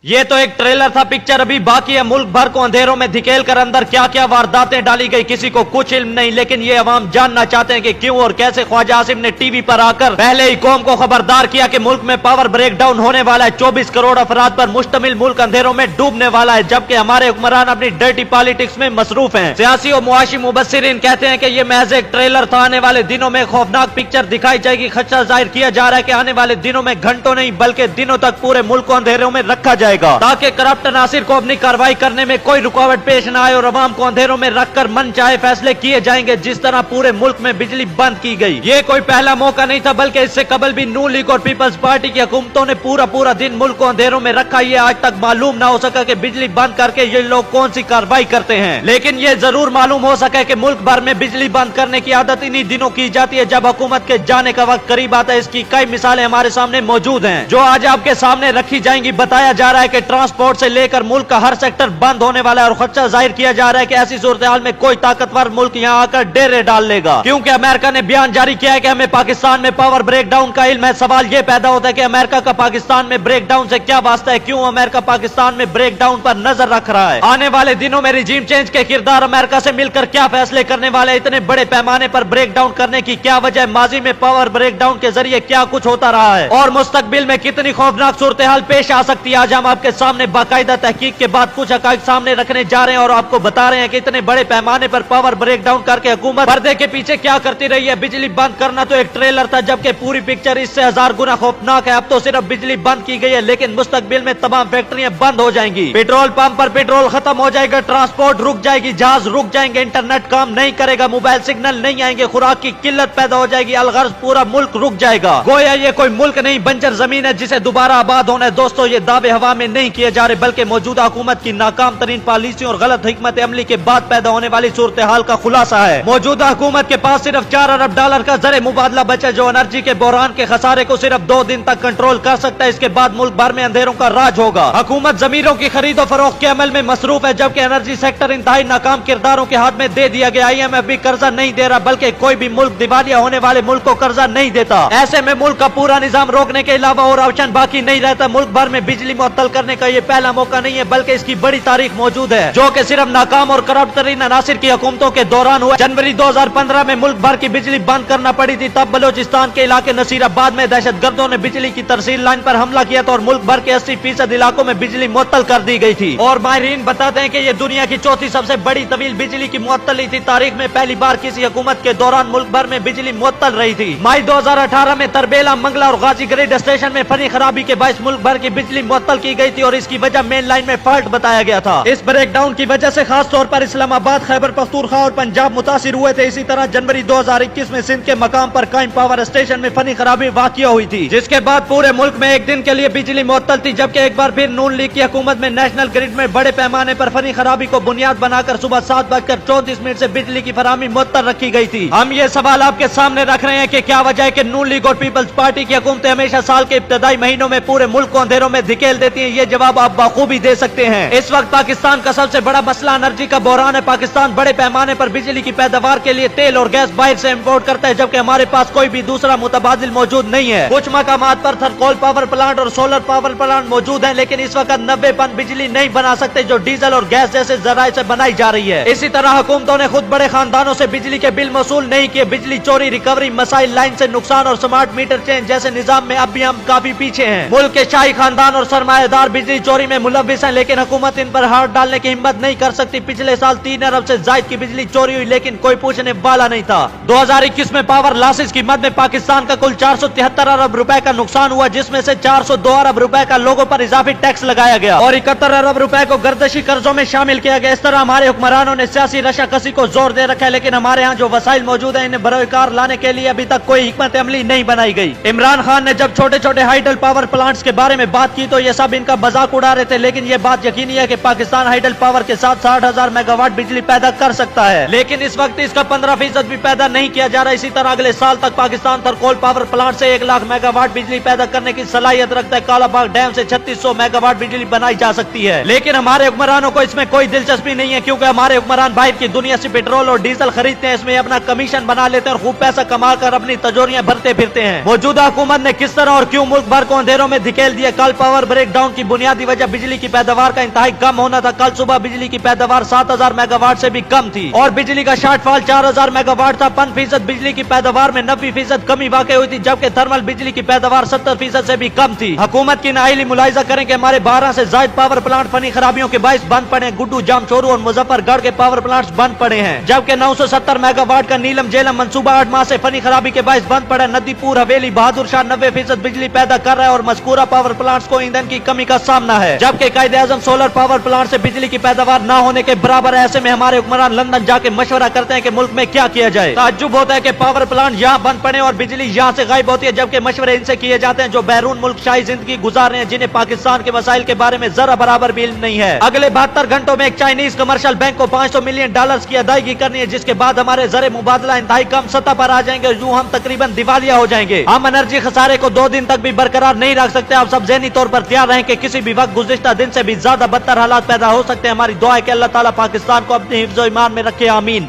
ये तो एक ट्रेलर था, पिक्चर अभी बाकी है। मुल्क भर को अंधेरों में धकेल कर अंदर क्या क्या वारदातें डाली गई किसी को कुछ इल्म नहीं, लेकिन ये अवाम जानना चाहते हैं कि क्यों और कैसे ख्वाजा आसिम ने टीवी पर आकर पहले ही कौम को खबरदार किया कि मुल्क में पावर ब्रेक डाउन होने वाला है। 24 करोड़ अफराद पर मुश्तमिल मुल्क अंधेरों में डूबने वाला है, जबकि हमारे हुक्मरान अपनी डर्टी पॉलिटिक्स में मसरूफ हैं। सियासी और मुआशी मुबस्सिरीन कहते हैं कि ये महज एक ट्रेलर था, आने वाले दिनों में खौफनाक पिक्चर दिखाई जाएगी। खदशा जाहिर किया जा रहा है कि आने वाले दिनों में घंटों नहीं बल्कि दिनों तक पूरे मुल्क को अंधेरों में रखा जाएगा, ताकि करप्ट नासिर को अपनी कार्रवाई करने में कोई रुकावट पेश न आए और अवाम को अंधेरों में रखकर मन चाहे फैसले किए जाएंगे। जिस तरह पूरे मुल्क में बिजली बंद की गई, ये कोई पहला मौका नहीं था, बल्कि इससे कबल भी नून लीग और पीपल्स पार्टी की हुकूमतों ने पूरा दिन मुल्क को अंधेरों में रखा। ये आज तक मालूम ना हो सका कि बिजली बंद करके ये लोग कौन सी कार्रवाई करते हैं, लेकिन ये जरूर मालूम हो सका कि मुल्क भर में बिजली बंद करने की आदत इन्हीं दिनों की जाती है जब हुकूमत के जाने का वक्त करीब आता है। इसकी कई मिसालें हमारे सामने मौजूद हैं, जो आज आपके सामने रखी जाएंगी। बताया जा रहा है कि ट्रांसपोर्ट से लेकर मुल्क का हर सेक्टर बंद होने वाला है और खदशा जाहिर किया जा रहा है कि ऐसी सूरत हाल में कोई ताकतवर मुल्क यहाँ आकर डेरे डाल लेगा, क्योंकि अमेरिका ने बयान जारी किया है कि हमें पाकिस्तान में पावर ब्रेक डाउन का इल्म है। सवाल ये पैदा होता है कि अमेरिका का पाकिस्तान में ब्रेक डाउन से क्या वास्ता है, क्यों अमेरिका पाकिस्तान में ब्रेक डाउन पर नजर रख रहा है। आने वाले दिनों में रिजीम चेंज के किरदार अमेरिका से मिलकर क्या फैसले करने वाले, इतने बड़े पैमाने पर ब्रेक डाउन करने की क्या वजह, माजी में पावर ब्रेक डाउन के जरिए क्या कुछ होता रहा है और मुस्तकबिल में कितनी खौफनाक सूरत हाल पेश आ सकती है। आज हम आपके सामने बाकायदा तहकीक के बाद कुछ हकाइक सामने रखने जा रहे हैं और आपको बता रहे हैं कि इतने बड़े पैमाने पर पावर ब्रेक डाउन करके हुकूमत पर्दे के पीछे क्या करती रही है। बिजली बंद करना तो एक ट्रेलर था, जबकि पूरी पिक्चर इससे 1000 गुना खौफनाक है। अब तो सिर्फ बिजली बंद की गई है, लेकिन मुस्तकबिल में तमाम फैक्ट्रियां बंद हो जाएंगी, पेट्रोल पंप पर पेट्रोल खत्म हो जाएगा, ट्रांसपोर्ट रुक जाएगी, जहाज रुक जाएंगे, इंटरनेट काम नहीं करेगा, मोबाइल सिग्नल नहीं आएंगे, खुराक की किल्लत पैदा हो जाएगी, अलगर्ज पूरा मुल्क रुक जाएगा। गोया ये कोई मुल्क नहीं बंजर जमीन है जिसे दोबारा आबाद होना है। दोस्तों, ये दावे हवा में नहीं किए जा रहे, बल्कि मौजूदा हुकूमत की नाकाम तरीन पॉलिसियों और गलत हिकमत अमली के बाद पैदा होने वाली सूरत हाल का खुलासा है। मौजूदा हुकूमत के पास सिर्फ 4 अरब डॉलर का ज़र मुबादला बचा, जो एनर्जी के बहरान के खसारे को सिर्फ 2 दिन तक कंट्रोल कर सकता है। इसके बाद मुल्क भर में अंधेरों का राज होगा। हुकूमत जमीरों की खरीदो फरोख्त के अमल में मसरूफ है, जबकि एनर्जी सेक्टर इंतहाई नाकाम किरदारों के हाथ में दे दिया गया। IMF भी कर्जा नहीं दे रहा, बल्कि कोई भी मुल्क दिवालिया होने वाले मुल्क को कर्जा नहीं देता। ऐसे में मुल्क का पूरा निजाम रोकने के अलावा और ऑप्शन बाकी नहीं रहता। मुल्क भर में बिजली मुअत्तल करने का ये पहला मौका नहीं है, बल्कि इसकी बड़ी तारीख मौजूद है, जो कि सिर्फ नाकाम और करप्ट तरीन नासिर की हुकूमतों के दौरान हुआ। जनवरी 2015 में मुल्क भर की बिजली बंद करना पड़ी थी। तब बलोचिस्तान के इलाके नसीराबाद में दहशतगर्दों ने बिजली की तरसील लाइन पर हमला किया था और मुल्क भर के 80% इलाकों में बिजली मुअत्तल कर दी गई थी। और माहिरीन बताते हैं कि ये दुनिया की चौथी सबसे बड़ी तवील बिजली की मुअत्तली थी। तारीख में पहली बार किसी हुकूमत के दौरान मुल्क भर में बिजली मुअत्तल रही थी। मई 2018 में तरबेला, मंगला और गाजी ग्रिड स्टेशन में फनी खराबी के बायस मुल्क भर की बिजली मुअत्तल की गई थी और इसकी वजह मेन लाइन में फॉल्ट बताया गया था। इस ब्रेक डाउन की वजह से खास तौर पर इस्लामाबाद, खैबर पख्तूनख्वा और पंजाब मुतासिर हुए थे। इसी तरह जनवरी 2021 में सिंध के मकाम पर कायम पावर स्टेशन में फनी खराबी वाक़िया हुई थी, जिसके बाद पूरे मुल्क में एक दिन के लिए बिजली मुअत्तल थी। जबकि एक बार फिर नून लीग की हुकूमत में नेशनल ग्रिड में बड़े पैमाने पर फनी खराबी को बुनियाद बनाकर सुबह 7:34 से बिजली की फराहमी मुअत्तल रखी गई थी। हम ये सवाल आपके सामने रख रहे हैं कि क्या वजह है कि नून लीग और पीपल्स पार्टी की हुकूमतें हमेशा साल के इब्तदाई महीनों में पूरे मुल्क को अंधेरों में धकेल देती हैं। ये जवाब आप बखूबी दे सकते हैं। इस वक्त पाकिस्तान का सबसे बड़ा मसला एनर्जी का बहरान है। पाकिस्तान बड़े पैमाने पर बिजली की पैदावार के लिए तेल और गैस बाहर से इंपोर्ट करता है, जबकि हमारे पास कोई भी दूसरा मुतबादिल मौजूद नहीं है। कुछ मकामात पर थर्मल पावर प्लांट और सोलर पावर प्लांट मौजूद हैं, लेकिन इस वक्त 90% बिजली नहीं बना सकते जो डीजल और गैस जैसे जराये से बनाई जा रही है। इसी तरह हुकूमतों ने खुद बड़े खानदानों से बिजली के बिल वसूल नहीं किए। बिजली चोरी, रिकवरी, मसाइल, लाइन से नुकसान और स्मार्ट मीटर चेंज जैसे निजाम में अब भी हम काफी पीछे हैं। मुल्क के शाही खानदान और सरमायादार बिजली चोरी में मुलव्विस हैं, लेकिन हुकूमत इन पर हाथ डालने की हिम्मत नहीं कर सकती। पिछले साल 3 अरब से जायद की बिजली चोरी हुई, लेकिन कोई पूछने वाला नहीं था। 2021 में पावर लॉसेस की मद में पाकिस्तान का कुल 473 अरब रुपए का नुकसान हुआ, जिसमें से 402 अरब रुपए का लोगों पर इजाफी टैक्स लगाया गया और 71 अरब रुपए को गर्दशी कर्जों में शामिल किया गया। इस तरह हमारे हुक्मरानों ने सियासी रशाकसी को जोर दे रखा है, लेकिन हमारे यहाँ जो वसाइल मौजूद है इन्हें बरोकार लाने के लिए अभी तक कोई हिकमत अमली नहीं बनाई गई। इमरान खान ने जब छोटे छोटे हाइडल पावर प्लांट्स के बारे में बात की तो ये सब इनका मजाक उड़ा रहे थे, लेकिन ये बात यकीनी है कि पाकिस्तान हाइडल पावर के साथ 60,000 मेगावाट बिजली पैदा कर सकता है, लेकिन इस वक्त इसका 15% भी पैदा नहीं किया जा रहा। इसी तरह अगले साल तक पाकिस्तान थर्मल पावर प्लांट से 1 लाख मेगावाट बिजली पैदा करने की सलाहियत रखता है। कालाबाग डैम से 3600 मेगावाट बिजली बनाई जा सकती है, लेकिन हमारे हुक्मरानों को इसमें कोई दिलचस्पी नहीं है, क्योंकि हमारे हुक्मरान बाहर की दुनिया से पेट्रोल और डीजल खरीदते हैं, इसमें अपना कमीशन बना लेते हैं और खूब पैसा कमा कर अपनी तजोरियां भरते फिरते हैं। मौजूदा हुकूमत ने किस तरह और क्यों मुल्क भर को अंधेरों में धकेल दिया। कल पावर ब्रेक डाउन लॉकडाउन की बुनियादी वजह बिजली की पैदावार का इंतहाई कम होना था। कल सुबह बिजली की पैदावार 7000 मेगावाट से भी कम थी और बिजली का शॉर्टफॉल 4000 मेगावाट था। 5% बिजली की पैदावार में 90% कमी वाकई हुई थी, जबकि थर्मल बिजली की पैदावार 70% से भी कम थी। हुकूमत की नाअहली मुलाहिजा करें कि हमारे 12 से ज्यादा पावर प्लांट फनी खराबियों के बाइस बंद पड़े हैं। गुड्डू, जामचोरू और मुजफ्फरगढ़ के पावर प्लांट्स बंद पड़े हैं, जबकि 970 मेगावाट का नीलम जेलम मंसूबा 8 माह से फनी खराबी के बाइस बंद पड़ा। नदीपुर हवेली बहादुर शाह 90% बिजली पैदा कर रहा है और मज़कूरा पावर प्लांट्स को ईंधन की कमी का सामना है, जबकि कायदे-ए-आज़म सोलर पावर प्लांट से बिजली की पैदावार न होने के बराबर है। ऐसे में हमारे हुक्मरान लंदन जाके मशवरा करते हैं कि मुल्क में क्या किया जाए। ताज्जुब होता है कि पावर प्लांट यहाँ बंद पड़े और बिजली यहाँ से गायब होती है, जबकि मशवरे इनसे किए जाते हैं जो बैरून मुल्क शाही जिंदगी गुजार रहे हैं, जिन्हें पाकिस्तान के मसाइल के बारे में जरा बराबर भी इल्म नहीं है। अगले 72 घंटों में एक चाइनीज कमर्शियल बैंक को $500 मिलियन की अदायगी करनी है, जिसके बाद हमारे ज़र मुबादला इंतहाई कम सतह पर आ जाएंगे। यूं हम तकरीबन दिवालिया हो जाएंगे। हम एनर्जी खसारे को 2 दिन तक भी बरकरार नहीं रख सकते। आप सब ज़हनी तौर पर तैयार रहें कि किसी भी वक्त गुज़िश्ता दिन से भी ज्यादा बदतर हालात पैदा हो सकते हैं। हमारी दुआ है कि अल्लाह ताला पाकिस्तान को अपने हिफ्ज़-ओ-ईमान में रखे। आमीन।